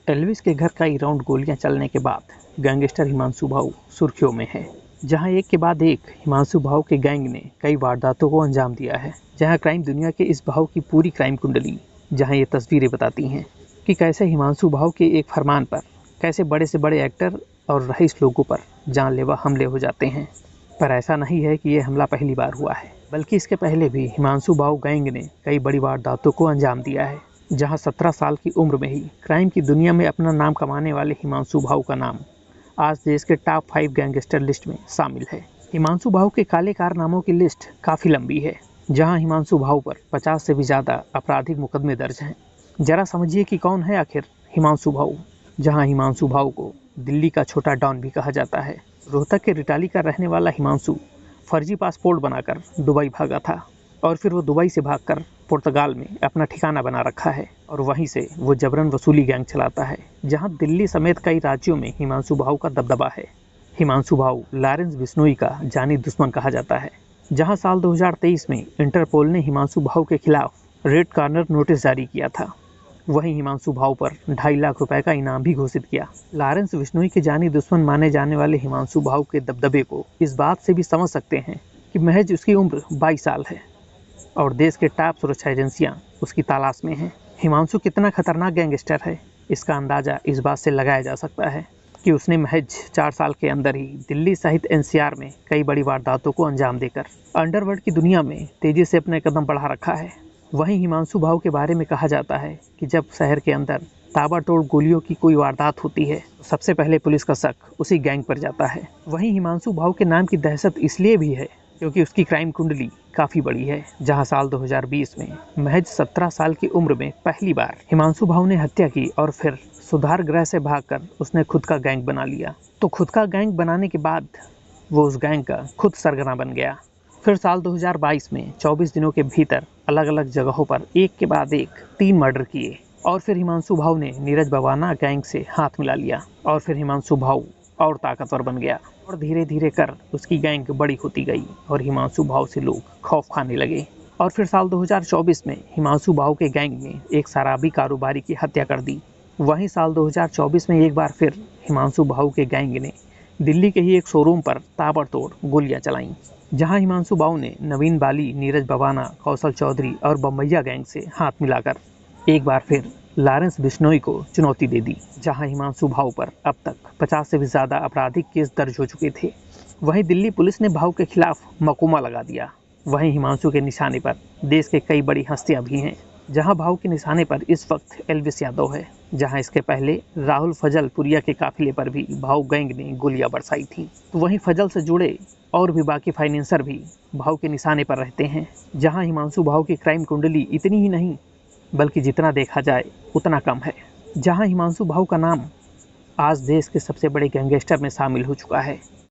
Elvis के घर कई राउंड गोलियां चलने के बाद गैंगस्टर हिमांशु भाऊ सुर्खियों में है। जहां एक के बाद एक हिमांशु भाऊ के गैंग ने कई वारदातों को अंजाम दिया है। जहां क्राइम दुनिया के इस भाऊ की पूरी क्राइम कुंडली, जहां ये तस्वीरें बताती हैं कि कैसे हिमांशु भाऊ के एक फरमान पर कैसे बड़े से बड़े एक्टर और रईस लोगों पर जानलेवा हमले हो जाते हैं। पर ऐसा नहीं है कि ये हमला पहली बार हुआ है, बल्कि इसके पहले भी हिमांशु भाऊ गैंग ने कई बड़ी वारदातों को अंजाम दिया है। जहां 17 साल की उम्र में ही क्राइम की दुनिया में अपना नाम कमाने वाले हिमांशु भाऊ का नाम आज देश के टॉप 5 गैंगस्टर लिस्ट में शामिल है। हिमांशु भाऊ के काले कारनामों की लिस्ट काफ़ी लंबी है, जहां हिमांशु भाऊ पर 50 से भी ज़्यादा आपराधिक मुकदमे दर्ज हैं। जरा समझिए कि कौन है आखिर हिमांशु भाऊ। जहां हिमांशु भाऊ को दिल्ली का छोटा डॉन भी कहा जाता है। रोहतक के रिटाली का रहने वाला हिमांशु फर्जी पासपोर्ट बनाकर दुबई भागा था और फिर वो दुबई से भागकर पुर्तगाल में अपना ठिकाना बना रखा है और वहीं से वो जबरन वसूली गैंग चलाता है। जहां दिल्ली समेत कई राज्यों में हिमांशु भाऊ का दबदबा है। हिमांशु भाऊ लॉरेंस बिश्नोई का जानी दुश्मन कहा जाता है। जहां साल 2023 में इंटरपोल ने हिमांशु भाऊ के खिलाफ रेड कॉर्नर नोटिस जारी किया था। वहीं हिमांशु भाऊ पर 2.5 लाख रुपए का इनाम भी घोषित किया। लॉरेंस बिश्नोई के जानी दुश्मन माने जाने वाले हिमांशु भाऊ के दबदबे को इस बात से भी समझ सकते हैं कि महज उसकी उम्र 22 साल है और देश के टॉप सुरक्षा एजेंसियां उसकी तलाश में हैं। हिमांशु कितना खतरनाक गैंगस्टर है, इसका अंदाज़ा इस बात से लगाया जा सकता है कि उसने महज 4 साल के अंदर ही दिल्ली सहित एनसीआर में कई बड़ी वारदातों को अंजाम देकर अंडरवर्ल्ड की दुनिया में तेज़ी से अपने कदम बढ़ा रखा है। वहीं हिमांशु भाऊ के बारे में कहा जाता है कि जब शहर के अंदर ताबड़तोड़ गोलियों की कोई वारदात होती है, सबसे पहले पुलिस का शक उसी गैंग पर जाता है। वहीं हिमांशु भाऊ के नाम की दहशत इसलिए भी है क्योंकि उसकी क्राइम कुंडली काफ़ी बड़ी है। जहां साल 2020 में महज 17 साल की उम्र में पहली बार हिमांशु भाऊ ने हत्या की और फिर सुधार गृह से भागकर उसने खुद का गैंग बना लिया। तो खुद का गैंग बनाने के बाद वो उस गैंग का खुद सरगना बन गया। फिर साल 2022 में 24 दिनों के भीतर अलग अलग जगहों पर एक के बाद एक 3 मर्डर किए और फिर हिमांशु भाऊ ने नीरज बवाना गैंग से हाथ मिला लिया और फिर हिमांशु भाऊ और ताकतवर बन गया और धीरे धीरे कर उसकी गैंग बड़ी होती गई और हिमांशु भाऊ से लोग खौफ खाने लगे। और फिर साल 2024 में हिमांशु भाऊ के गैंग ने एक शराबी कारोबारी की हत्या कर दी। वहीं साल 2024 में एक बार फिर हिमांशु भाऊ के गैंग ने दिल्ली के ही एक शोरूम पर ताबड़तोड़ गोलियां चलाईं, जहां हिमांशु भाऊ ने नवीन बाली, नीरज बवाना, कौशल चौधरी और बम्बैया गैंग से हाथ मिलाकर एक बार फिर लॉरेंस बिश्नोई को चुनौती दे दी। जहां हिमांशु भाऊ पर अब तक 50 से भी ज़्यादा आपराधिक केस दर्ज हो चुके थे। वहीं दिल्ली पुलिस ने भाऊ के खिलाफ मकदमा लगा दिया। वहीं हिमांशु के निशाने पर देश के कई बड़ी हस्तियां भी हैं। जहां भाऊ के निशाने पर इस वक्त एल्विस यादव है, जहां इसके पहले राहुल फजलपुरिया के काफिले पर भी भाऊ गैंग ने गोलियां बरसाई थी। तो वहीं फजल से जुड़े और भी बाकी फाइनेंसर भी भाऊ के निशाने पर रहते हैं। जहां हिमांशु भाऊ की क्राइम कुंडली इतनी ही नहीं बल्कि जितना देखा जाए उतना कम है। जहां हिमांशु भाऊ का नाम आज देश के सबसे बड़े गैंगस्टर में शामिल हो चुका है।